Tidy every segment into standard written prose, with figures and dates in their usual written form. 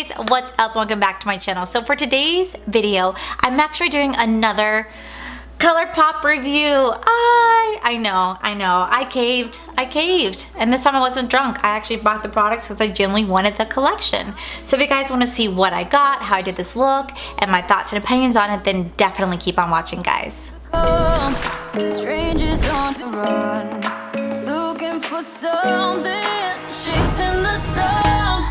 guys, what's up? Welcome back to my channel. So for today's video, I'm actually doing another Colourpop review. I know, I caved. And this time I wasn't drunk. I actually bought the products because I genuinely wanted the collection. So if you guys want to see what I got, how I did this look, and my thoughts and opinions on it, then definitely keep on watching, guys. Strangers on the run, looking for something, chasing the sun.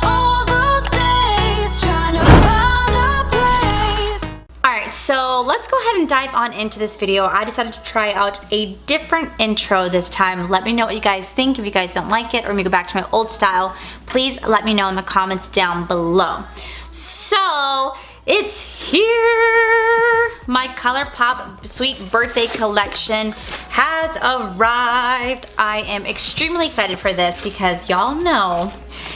All those days trying to find a place. Alright, so let's go ahead and dive on into this video. I decided to try out a different intro this time. Let me know what you guys think. If you guys don't like it or me go back to my old style, please let me know in the comments down below. So it's here! My Colourpop Sweet Birthday Collection has arrived. I am extremely excited for this because y'all know,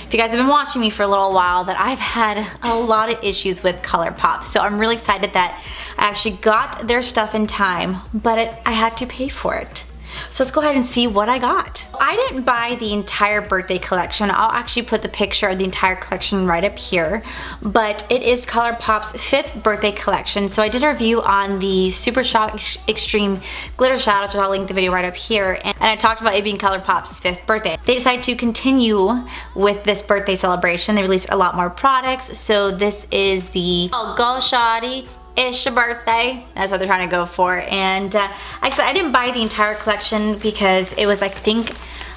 if you guys have been watching me for a little while, that I've had a lot of issues with Colourpop. So I'm really excited that I actually got their stuff in time, but I had to pay for it. So let's go ahead and see what I got. I didn't buy the entire birthday collection. I'll actually put the picture of the entire collection right up here, but it is Colourpop's 5th birthday collection. So I did a review on the Super Shock Extreme Glitter Shadow, which I'll link the video right up here, and I talked about it being Colourpop's 5th birthday. They decided to continue with this birthday celebration. They released a lot more products, so this is the Oh Go Shawty, it's your birthday. That's what they're trying to go for. And like I said, I didn't buy the entire collection because it was, I think,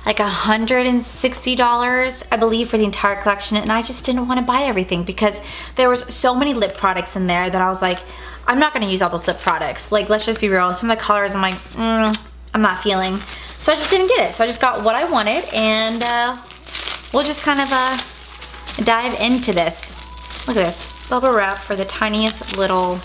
like $160, I believe, for the entire collection. And I just didn't want to buy everything because there was so many lip products in there that I was like, I'm not going to use all those lip products. Like, let's just be real. Some of the colors I'm like, I'm not feeling. So I just didn't get it. So I just got what I wanted, and we'll just kind of dive into this. Look at this. Bubble wrap for the tiniest little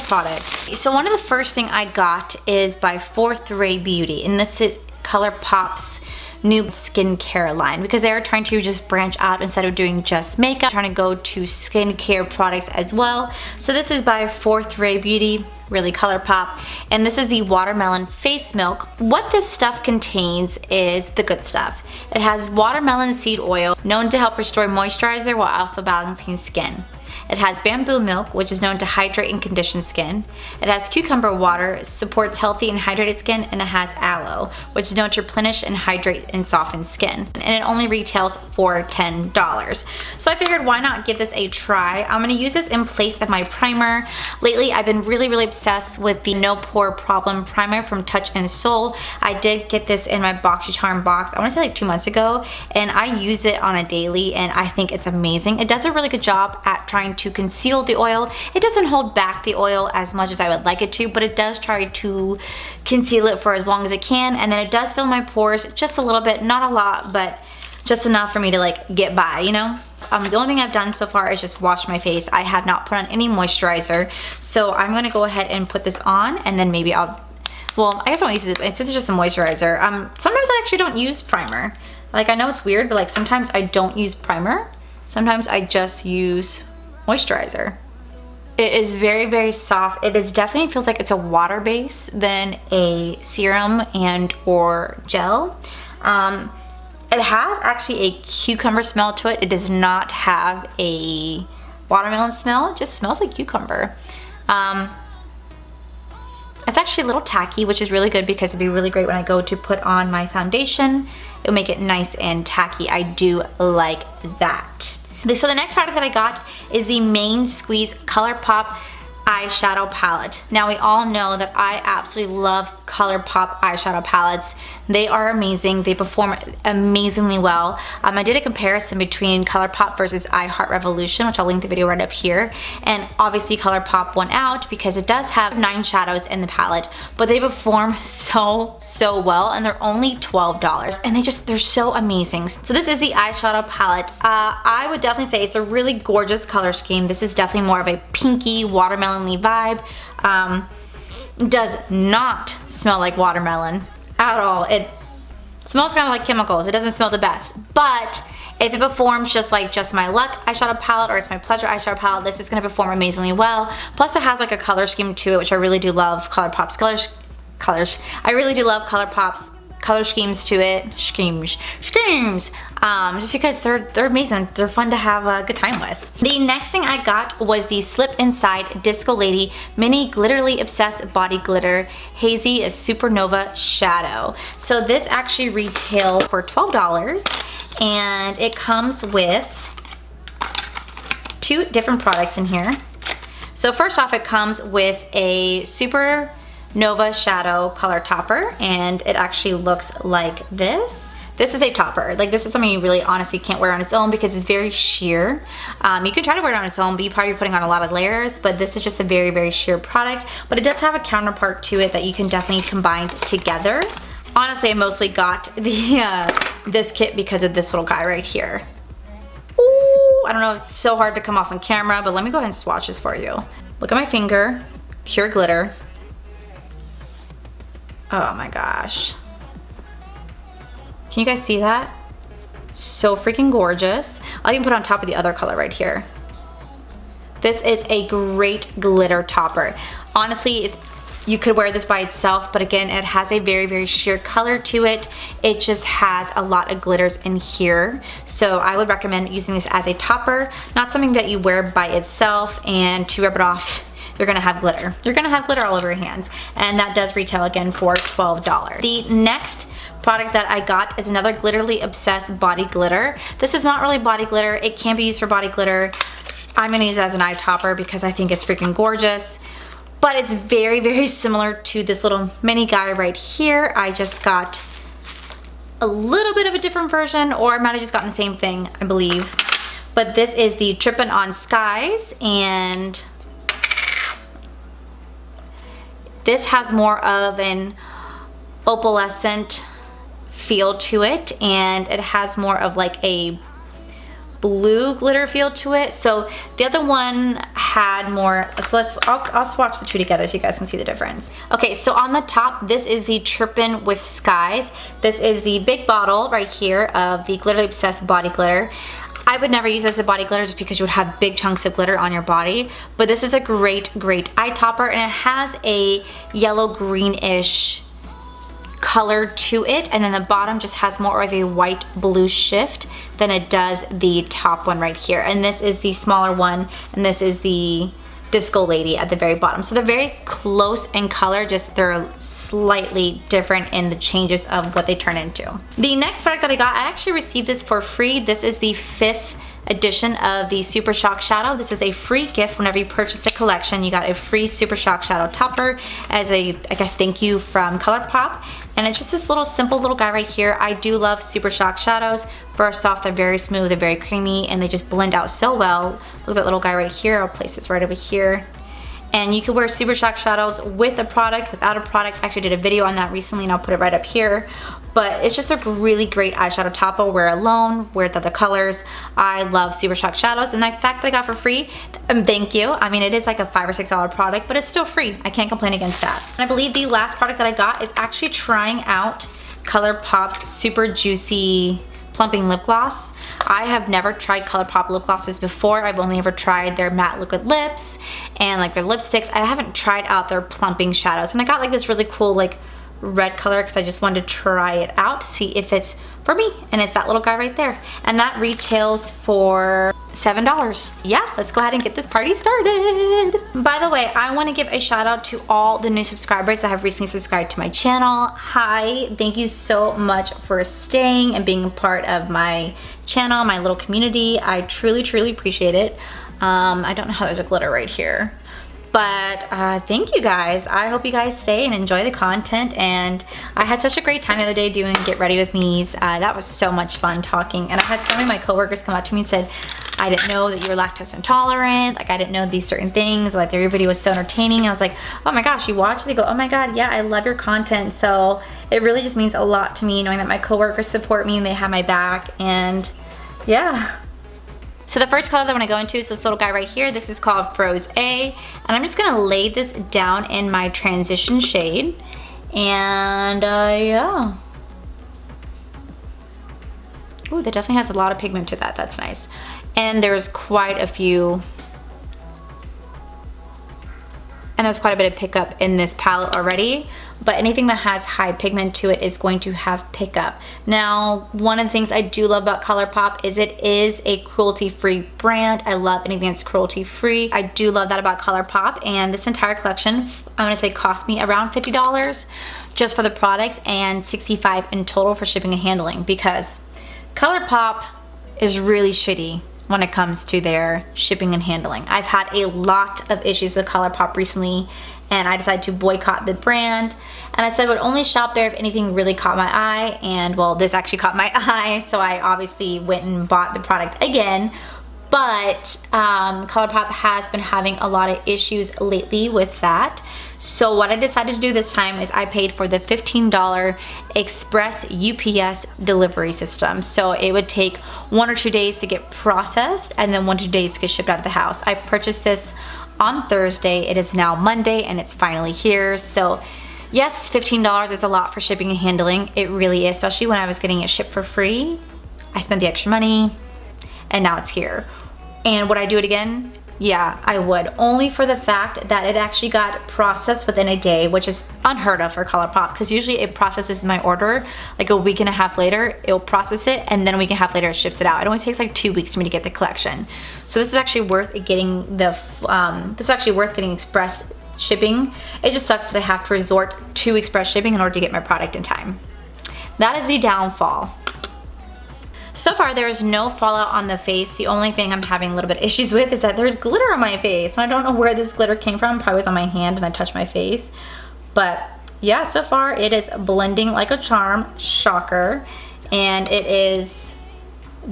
product. So one of the first thing I got is by Fourth Ray Beauty, and this is Colourpop's new skincare line because they are trying to just branch out instead of doing just makeup, trying to go to skincare products as well. So this is by Fourth Ray Beauty, really Colourpop, and this is the watermelon face milk. What this stuff contains is the good stuff. It has watermelon seed oil, known to help restore moisturizer while also balancing skin. It has bamboo milk, which is known to hydrate and condition skin. It has cucumber water, supports healthy and hydrated skin, and it has aloe, which is known to replenish and hydrate and soften skin. And it only retails for $10. So I figured, why not give this a try? I'm going to use this in place of my primer. Lately, I've been really obsessed with the No Pore Problem Primer from Touch and Soul. I did get this in my BoxyCharm box, I want to say like 2 months ago, and I use it on a daily, and I think it's amazing. It does a really good job at trying to conceal the oil. It doesn't hold back the oil as much as I would like it to, but it does try to conceal it for as long as it can, and then it does fill my pores just a little bit, not a lot, but just enough for me to like get by, you know? The only thing I've done so far is just wash my face. I have not put on any moisturizer, so I'm gonna go ahead and put this on, and then maybe I guess I won't use it since it's just a moisturizer. Sometimes I actually don't use primer. Like, I know it's weird, but like sometimes I don't use primer. Sometimes I just use moisturizer. It is very soft. It is definitely feels like it's a water base than a serum and or gel. It has actually a cucumber smell to it. It does not have a watermelon smell. It just smells like cucumber. It's actually a little tacky, which is really good because it'd be really great when I go to put on my foundation. It'll make it nice and tacky. I do like that. So the next product that I got is the Main Squeeze Colourpop Eyeshadow Palette. Now, we all know that I absolutely love Colourpop eyeshadow palettes. They are amazing. They perform amazingly well. I did a comparison between Colourpop versus I Heart Revolution, which I'll link the video right up here. And obviously Colourpop won out because it does have 9 shadows in the palette, but they perform so well, and they're only $12. And they're so amazing. So this is the eyeshadow palette. I would definitely say it's a really gorgeous color scheme. This is definitely more of a pinky, watermelon-y vibe. Does not smell like watermelon at all. It smells kind of like chemicals. It doesn't smell the best, but if it performs just like Just My Luck eyeshadow palette or It's My Pleasure eyeshadow palette, this is going to perform amazingly well. Plus it has like a color scheme to it, which I really do love. Colourpop's colors. I really do love Colourpop's color schemes to it. Schemes. Just because they're amazing. They're fun to have a good time with. The next thing I got was the Slip Inside Disco Lady Mini Glitterly Obsessed Body Glitter Hazy Supernova Shadow. So this actually retails for $12, and it comes with 2 different products in here. So first off, it comes with a Supernova Shadow color topper, and it actually looks like this. This is a topper. Like, this is something you really honestly can't wear on its own because it's very sheer. You could try to wear it on its own, but you'd probably be putting on a lot of layers, but this is just a very, very sheer product. But it does have a counterpart to it that you can definitely combine together. Honestly, I mostly got the this kit because of this little guy right here. Ooh, I don't know if it's so hard to come off on camera, but let me go ahead and swatch this for you. Look at my finger, pure glitter. Oh my gosh. Can you guys see that? So freaking gorgeous. I'll even put it on top of the other color right here. This is a great glitter topper. Honestly, you could wear this by itself, but again, it has a very, very sheer color to it. It just has a lot of glitters in here. So I would recommend using this as a topper, not something that you wear by itself, and to rub it off, you're gonna have glitter. You're gonna have glitter all over your hands. And that does retail again for $12. The next product that I got is another Glitterly Obsessed Body Glitter. This is not really body glitter. It can be used for body glitter. I'm gonna use it as an eye topper because I think it's freaking gorgeous. But it's very, very similar to this little mini guy right here. I just got a little bit of a different version, or I might have just gotten the same thing, I believe. But this is the Trippin' on Skies, and this has more of an opalescent feel to it, and it has more of like a blue glitter feel to it. So the other one had more, so I'll swatch the two together so you guys can see the difference. Okay, so on the top, this is the Trippin' with Skies. This is the big bottle right here of the Glitterly Obsessed Body Glitter. I would never use this as a body glitter just because you would have big chunks of glitter on your body, but this is a great, great eye topper, and it has a yellow greenish color to it, and then the bottom just has more of a white blue shift than it does the top one right here. And this is the smaller one, and this is the Disco Lady at the very bottom. So they're very close in color, just they're slightly different in the changes of what they turn into. The next product that I got, I actually received this for free. This is the 5th edition of the Super Shock Shadow. This is a free gift whenever you purchase the collection. You got a free Super Shock Shadow topper as a, I guess, thank you from Colourpop. And it's just this little simple little guy right here. I do love Super Shock Shadows. First off, they're very smooth, they're very creamy, and they just blend out so well. Look at that little guy right here. I'll place this right over here. And you can wear Super Shock Shadows with a product, without a product. I actually did a video on that recently, and I'll put it right up here. But it's just a really great eyeshadow topper. Wear alone, wear with other colors. I love Super Shock Shadows, and the fact that I got for free, thank you. I mean, it is like a $5 or $6 product, but it's still free. I can't complain against that. And I believe the last product that I got is actually trying out Colourpop's Super Juicy Plumping Lip Gloss. I have never tried Colourpop lip glosses before. I've only ever tried their matte liquid lips and like their lipsticks. I haven't tried out their plumping shadows, and I got like this really cool like red color because I just wanted to try it out to see if it's for me, and it's that little guy right there, and that retails for $7. Yeah, let's go ahead and get this party started. By the way, I want to give a shout out to all the new subscribers that have recently subscribed to my channel. Hi, thank you so much for staying and being a part of my channel, my little community. I truly, truly appreciate it. I don't know how there's a glitter right here. But thank you guys. I hope you guys stay and enjoy the content. And I had such a great time the other day doing Get Ready With Me's. That was so much fun talking. And I had so many of my coworkers come up to me and said, I didn't know that you were lactose intolerant. Like, I didn't know these certain things. Like, your video was so entertaining. And I was like, oh my gosh, you watch? They go, oh my God, yeah, I love your content. So it really just means a lot to me knowing that my coworkers support me and they have my back. And yeah. So the first color that I want to go into is this little guy right here. This is called Froze A, and I'm just gonna lay this down in my transition shade, and yeah. Ooh, that definitely has a lot of pigment to that. That's nice. And there's quite a few, and there's quite a bit of pickup in this palette already. but anything that has high pigment to it is going to have pickup. Now, one of the things I do love about Colourpop is it is a cruelty-free brand. I love anything that's cruelty-free. I do love that about Colourpop, and this entire collection, I want to say, cost me around $50 just for the products and $65 in total for shipping and handling, because Colourpop is really shitty when it comes to their shipping and handling. I've had a lot of issues with Colourpop recently, and I decided to boycott the brand. And I said I would only shop there if anything really caught my eye, and well, this actually caught my eye, so I obviously went and bought the product again. But Colourpop has been having a lot of issues lately with that. So what I decided to do this time is I paid for the $15 express UPS delivery system. So it would take 1 or 2 days to get processed, and then 1 to 2 days to get shipped out of the house. I purchased this on Thursday. It is now Monday, and it's finally here. So yes, $15 is a lot for shipping and handling. It really is, especially when I was getting it shipped for free. I spent the extra money, and now it's here. And would I do it again? Yeah, I would. Only for the fact that it actually got processed within a day, which is unheard of for Colourpop, because usually it processes my order like a week and a half later. It'll process it, and then a week and a half later it ships it out. It only takes like 2 weeks for me to get the collection. So this is actually worth getting express shipping. It just sucks that I have to resort to express shipping in order to get my product in time. That is the downfall. So far, there is no fallout on the face. The only thing I'm having a little bit issues with is that there's glitter on my face, and I don't know where this glitter came from. Probably was on my hand and I touched my face. But yeah, so far it is blending like a charm, shocker. And it is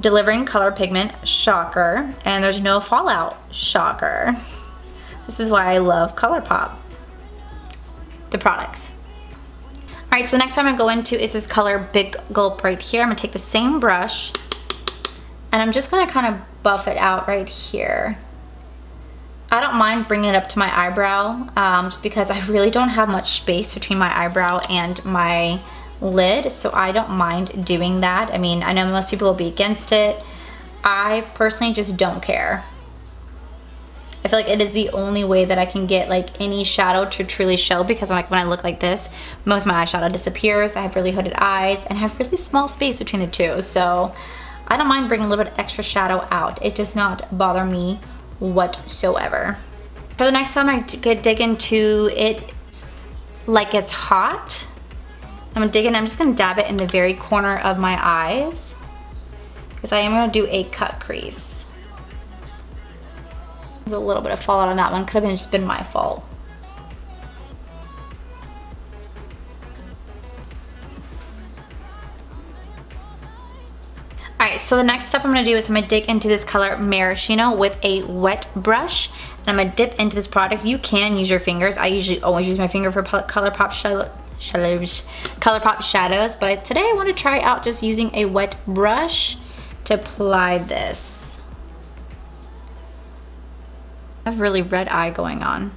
delivering color pigment, shocker. And there's no fallout, shocker. This is why I love Colourpop, the products. Alright, so the next time I go into is this color Big Gulp right here. I'm going to take the same brush, and I'm just going to kind of buff it out right here. I don't mind bringing it up to my eyebrow, just because I really don't have much space between my eyebrow and my lid, so I don't mind doing that. I mean, I know most people will be against it. I personally just don't care. I feel like it is the only way that I can get like any shadow to truly show, because when I look like this, most of my eyeshadow disappears. I have really hooded eyes and have really small space between the two. So I don't mind bringing a little bit extra shadow out. It does not bother me whatsoever. For the next time I dig into it like it's hot, I'm gonna dig in. I'm just gonna dab it in the very corner of my eyes, because I am gonna do a cut crease. There's a little bit of fallout on that one. Could have just been my fault. Alright, so the next step I'm going to do is I'm going to dig into this color Maraschino with a wet brush. And I'm going to dip into this product. You can use your fingers. I usually always use my finger for Colourpop shadows. But today I want to try out just using a wet brush to apply this. I have a really red eye going on. I'm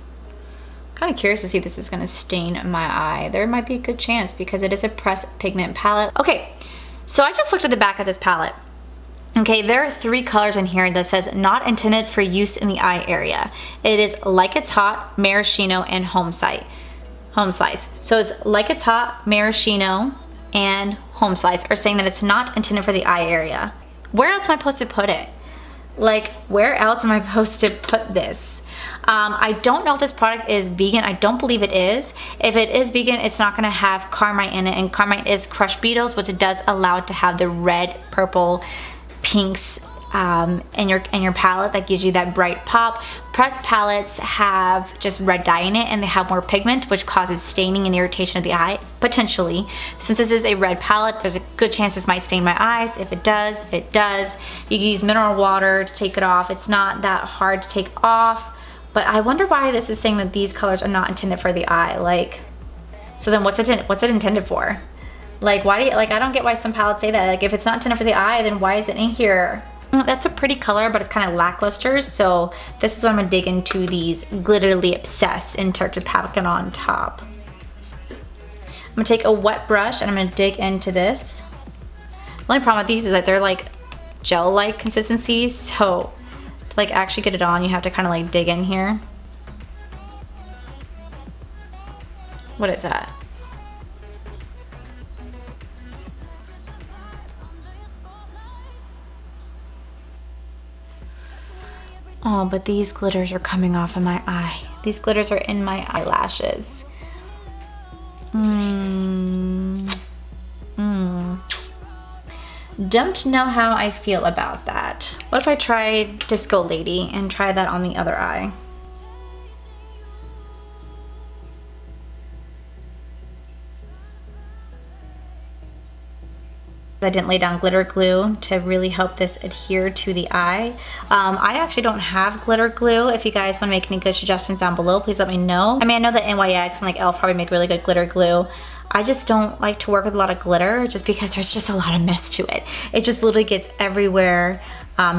kind of curious to see if this is going to stain my eye. There might be a good chance because it is a pressed pigment palette. Okay, so I just looked at the back of this palette. Okay, there are 3 colors in here that says not intended for use in the eye area. It is Like It's Hot, Maraschino, and Home Slice. So it's Like It's Hot, Maraschino, and Home Slice are saying that it's not intended for the eye area. Where else am I supposed to put it? Like, where else am I supposed to put this? I don't know if this product is vegan. I don't believe it is. If it is vegan, it's not gonna have carmine in it, and carmine is crushed beetles, which it does allow it to have the red, purple, pinks in your palette that gives you that bright pop. Pressed palettes have just red dye in it, and they have more pigment, which causes staining and irritation of the eye, potentially. Since this is a red palette, there's a good chance this might stain my eyes. If it does, it does. You can use mineral water to take it off. It's not that hard to take off, but I wonder why this is saying that these colors are not intended for the eye. Like, so then what's it intended for? Like, why do you, like, I don't get why some palettes say that. Like, if it's not intended for the eye, then why is it in here? That's a pretty color, but it's kind of lackluster, so this is what I'm going to dig into these Glitterly Obsessed and start to pack it on top. I'm going to take a wet brush and I'm going to dig into this. The only problem with these is that they're like gel-like consistencies, so to like actually get it on, you have to kind of like dig in here. What is that? Oh, but these glitters are coming off of my eye. These glitters are in my eyelashes. Don't know how I feel about that. What if I tried Disco Lady and try that on the other eye? I didn't lay down glitter glue to really help this adhere to the eye. I actually don't have glitter glue. If you guys want to make any good suggestions down below, please let me know. I mean, I know that NYX and like e.l.f. probably make really good glitter glue. I just don't like to work with a lot of glitter just because there's just a lot of mess to it. It just literally gets everywhere.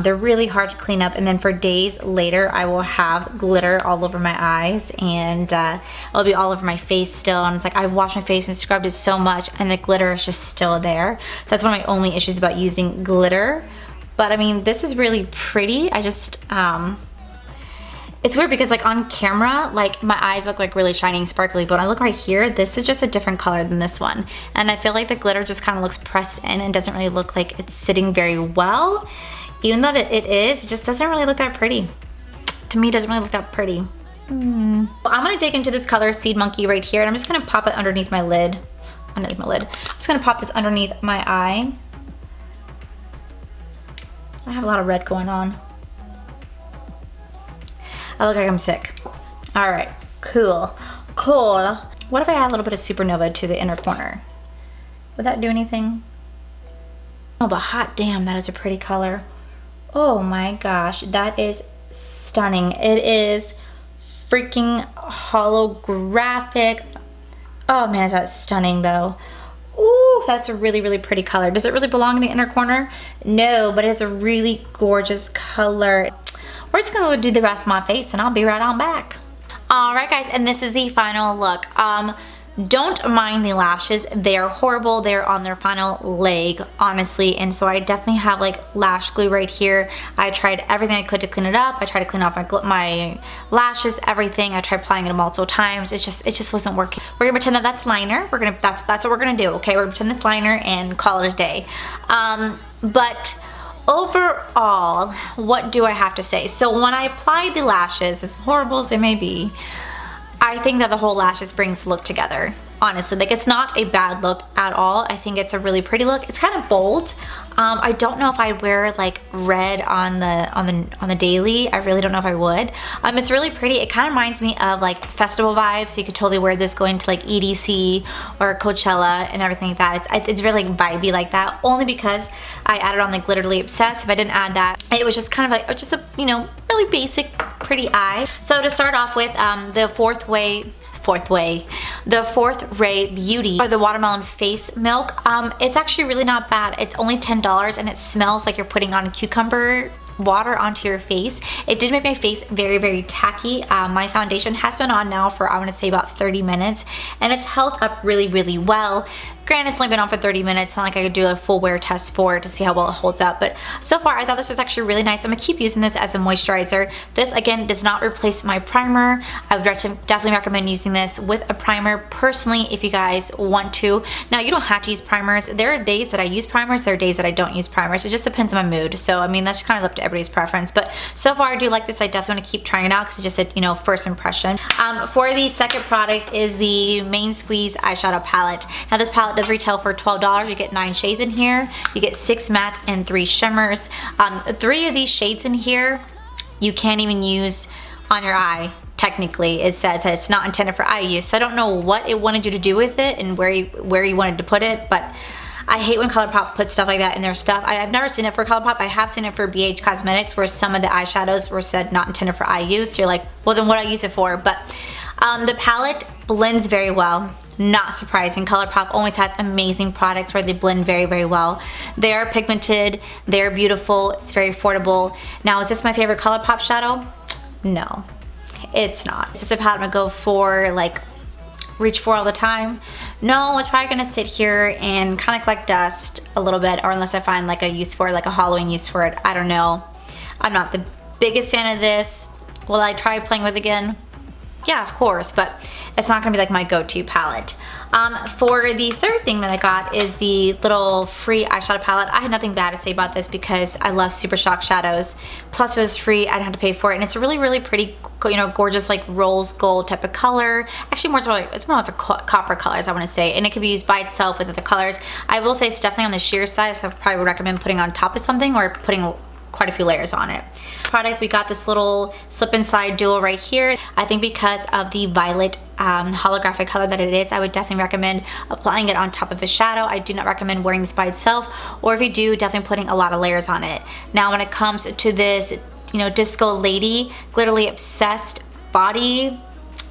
They're really hard to clean up, and then for days later I will have glitter all over my eyes, and it'll be all over my face still, and it's like I've washed my face and scrubbed it so much and the glitter is just still there. So that's one of my only issues about using glitter. But I mean, this is really pretty. I just it's weird because like on camera, like my eyes look like really shiny and sparkly, but when I look right here, this is just a different color than this one, and I feel like the glitter just kind of looks pressed in and doesn't really look like it's sitting very well. Even though it just doesn't really look that pretty. To me, it doesn't really look that pretty. Well, I'm gonna dig into this color Seed Monkey right here, and I'm just gonna pop it underneath my lid. I'm just gonna pop this underneath my eye. I have a lot of red going on. I look like I'm sick. All right, cool. What if I add a little bit of Supernova to the inner corner? Would that do anything? Oh, but hot damn, that is a pretty color. Oh my gosh, that is stunning. It is freaking holographic. Oh man, is that stunning though. Ooh, that's a really, really pretty color. Does it really belong in the inner corner? No, but it's a really gorgeous color. We're just gonna go do the rest of my face and I'll be right on back. All right guys, and this is the final look. Don't mind the lashes. They're horrible. They're on their final leg, honestly. And so I definitely have like lash glue right here. I tried everything I could to clean it up. I tried to clean off my lashes, everything. I tried applying it multiple times. It just wasn't working. We're gonna pretend that that's liner. That's what we're gonna do, okay? We're gonna pretend it's liner and call it a day. But overall, what do I have to say? So when I applied the lashes, as horrible as they may be, I think that the whole lashes brings the look together. Honestly, like it's not a bad look at all. I think it's a really pretty look. It's kind of bold. I don't know if I'd wear like red on the daily. I really don't know if I would. It's really pretty. It kind of reminds me of like festival vibes. So you could totally wear this going to like EDC or Coachella and everything like that. It's really like vibey like that. Only because I added on the Glitterly Obsessed. If I didn't add that, it was just kind of like just a really basic pretty eye. So to start off with, the Fourth Ray Beauty, or the Watermelon Face Milk. It's actually really not bad. It's only $10 and it smells like you're putting on cucumber water onto your face. It did make my face very, very tacky. My foundation has been on now for I want to say about 30 minutes and it's held up really, really well. Granted, it's only been on for 30 minutes. It's not like I could do a full wear test for it to see how well it holds up, but so far I thought this was actually really nice. I'm gonna keep using this as a moisturizer. This again does not replace my primer. I would definitely recommend using this with a primer personally if you guys want to. Now you don't have to use primers. There are days that I use primers, there are days that I don't use primers. It just depends on my mood. So I mean that's kind of up to everybody's preference, but so far I do like this. I definitely want to keep trying it out because it's just a first impression. For the second product is the Main Squeeze Eyeshadow Palette. Now this palette does retail for $12. You get 9 shades in here. You get 6 mattes and 3 shimmers. 3 of these shades in here you can't even use on your eye. Technically, it says that it's not intended for eye use. So I don't know what it wanted you to do with it and where you wanted to put it, but I hate when Colourpop puts stuff like that in their stuff. I've never seen it for Colourpop. I have seen it for BH Cosmetics where some of the eyeshadows were said not intended for eye use. So you're like, well then what do I use it for? But the palette blends very well. Not surprising. Colourpop always has amazing products where they blend very, very well. They are pigmented, they're beautiful, it's very affordable. Now, is this my favorite Colourpop shadow? No, it's not. Is this a palette I'm gonna go for, like, reach for all the time? No, it's probably gonna sit here and kind of collect dust a little bit, or unless I find like a use for it, like a Halloween use for it. I don't know. I'm not the biggest fan of this. Will I try playing with it again? yeah, of course, but it's not gonna be like my go-to palette. For the third thing that I got is the little free eyeshadow palette. I had nothing bad to say about this because I love Super Shock shadows. Plus it was free, I didn't have to pay for it, and it's a really, really pretty, you know, gorgeous like rose gold type of color. Actually it's more like a copper colors, I wanna say, and it can be used by itself with other colors. I will say it's definitely on the sheer side, so I probably would recommend putting on top of something or putting quite a few layers on it. Product, we got this little slip inside duo right here. I think because of the violet holographic color that it is, I would definitely recommend applying it on top of a shadow. I do not recommend wearing this by itself, or if you do, definitely putting a lot of layers on it. Now when it comes to this, you know, Disco Lady Glitterly Obsessed Body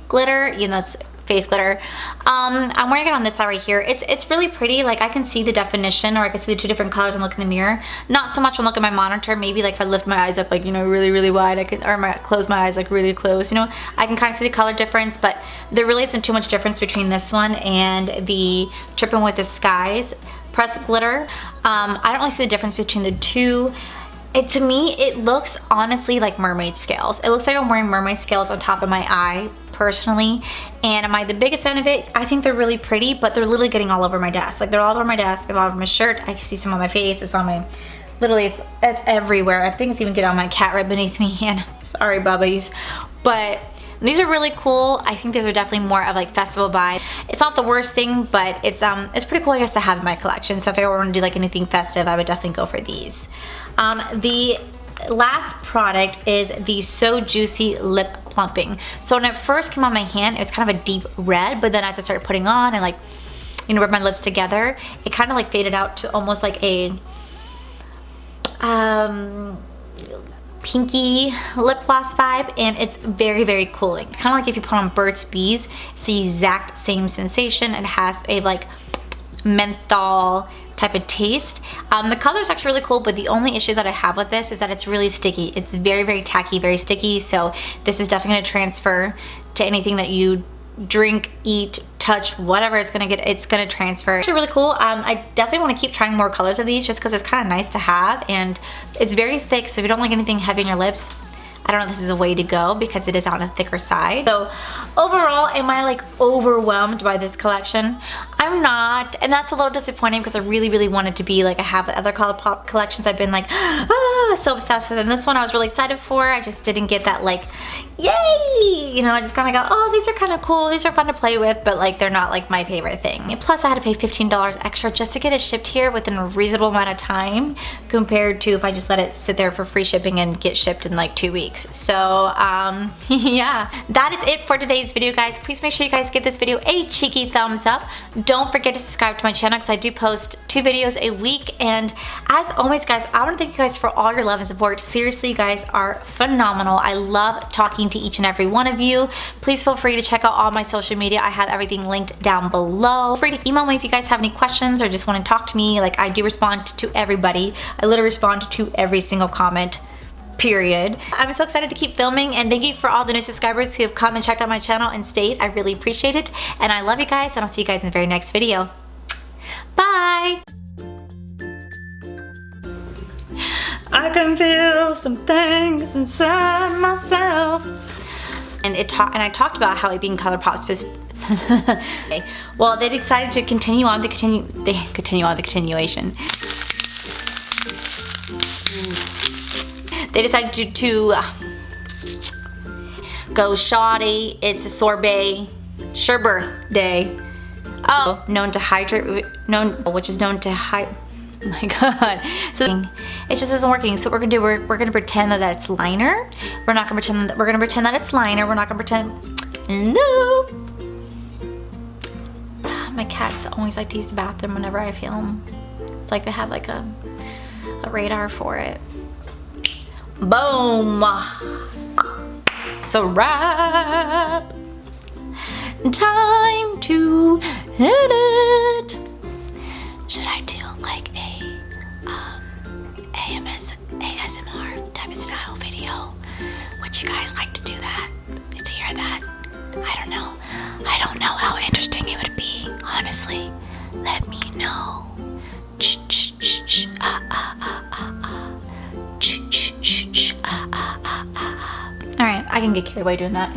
Glitter, you know, it's face glitter. I'm wearing it on this side right here. It's really pretty. Like I can see the definition, or I can see the two different colors and look in the mirror. Not so much when looking at my monitor. Maybe like if I lift my eyes up like, you know, really, really wide, I could, or close my eyes like really close, you know, I can kind of see the color difference, but there really isn't too much difference between this one and the Trippin' with the Skies pressed glitter. I don't really see the difference between the two. To me, it looks honestly like mermaid scales. It looks like I'm wearing mermaid scales on top of my eye, personally. And am I the biggest fan of it? I think they're really pretty, but they're literally getting all over my desk. Like they're all over my desk, all over my shirt. I can see some on my face. It's on my, literally, it's everywhere. I think it's even getting on my cat right beneath me. And sorry, bubbies. But these are really cool. I think these are definitely more of like festival vibe. It's not the worst thing, but it's pretty cool, I guess, to have in my collection. So if I ever want to do like anything festive, I would definitely go for these. The last product is the So Juicy Lip Plumping. So when it first came on my hand, it was kind of a deep red, but then as I started putting on and like, you know, rub my lips together, it kind of like faded out to almost like a pinky lip gloss vibe, and it's very, very cooling. Kind of like if you put on Burt's Bees, it's the exact same sensation. It has a like menthol type of taste. The color is actually really cool, but the only issue that I have with this is that it's really sticky. It's very, very tacky, very sticky, so this is definitely gonna transfer to anything that you drink, eat, touch, whatever. It's gonna transfer. It's actually really cool. I definitely want to keep trying more colors of these just because it's kind of nice to have, and it's very thick, so if you don't like anything heavy on your lips, I don't know if this is a way to go because it is on a thicker side. So overall, am I like overwhelmed by this collection? I'm not, and that's a little disappointing because I really, really wanted to be like I have other Colourpop collections I've been like, so obsessed with, and this one I was really excited for. I just didn't get that like, yay! You know, I just kind of go, oh, these are kind of cool, these are fun to play with, but like they're not like my favorite thing. And plus I had to pay $15 extra just to get it shipped here within a reasonable amount of time compared to if I just let it sit there for free shipping and get shipped in like 2 weeks. So yeah, that is it for today's video, guys. Please make sure you guys give this video a cheeky thumbs up. Don't forget to subscribe to my channel because I do post 2 videos a week, and as always, guys, I want to thank you guys for all your love and support. Seriously, you guys are phenomenal. I love talking to each and every one of you. Please feel free to check out all my social media. I have everything linked down below. Feel free to email me if you guys have any questions or just want to talk to me. Like, I do respond to everybody. I literally respond to every single comment, period. I'm so excited to keep filming, and thank you for all the new subscribers who have come and checked out my channel and stayed. I really appreciate it, and I love you guys, and I'll see you guys in the very next video. Bye! I can feel some things inside myself. And I talked about how it being Colourpop's okay. Well, they decided to continue on the continuation. They decided to go shoddy. It's a sorbet, sure birthday. Oh, known to hydrate, which is known to hydrate. Oh my god. So it just isn't working. So what we're gonna do, we're gonna pretend that it's liner. We're not gonna pretend that it's liner. We're not gonna pretend. No. My cats always like to use the bathroom whenever I film. It's like they have like a radar for it. Boom. So wrap. Time to edit. Should I do like a ASMR type of style video? Would you guys like to do that? To hear that? I don't know. I don't know how interesting it would be, honestly. Let me know. Alright, I can get carried away doing that.